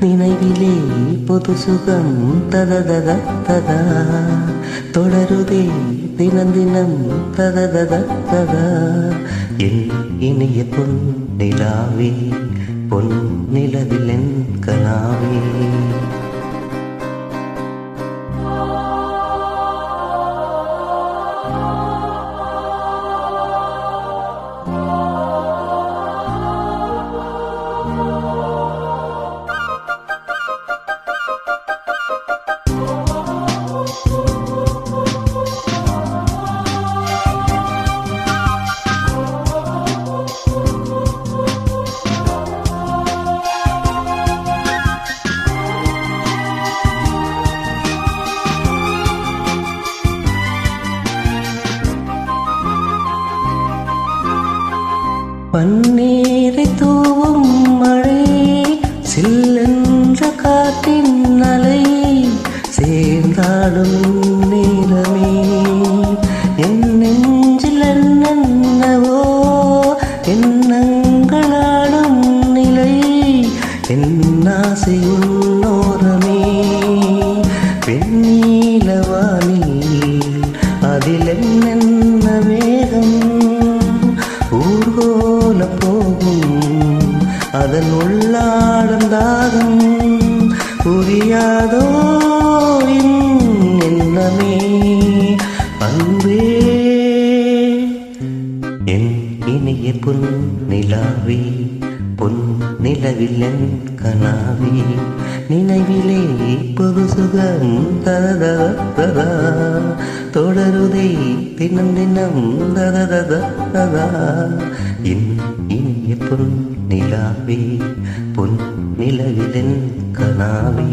நினைவிலே பொது சுகம் தததத ததா தொடருதே தினம் தினம் தததத ததா என் இனிய பொன் நிலாவே பொன் நிலவில் என் கனாவே பன்னீரை தூவும் மழை சில்லென்ற காற்றின் அலை சேர்ந்தாடும் நேரமே என் நெஞ்சில் என்னவோ எண்ணங்களாடும் நிலை என் ஆசை உன்னோரமே பெண்ணீலவானில் அதில் என்னென்ன வேகம் ஊர்கோல போகும் அதன் உள்ளாடும் தாகம் புரியாதோ என்னமே அன்பே என் இனிய பொன் நிலாவே பொன் நிலவில் என் கனாவே நினைவிலே பொது சுகம் தததா தொடருதே தினம் தினம் தததா என் இனிய பொன் நிலாவே பொன் நிலவில் என் கனாவே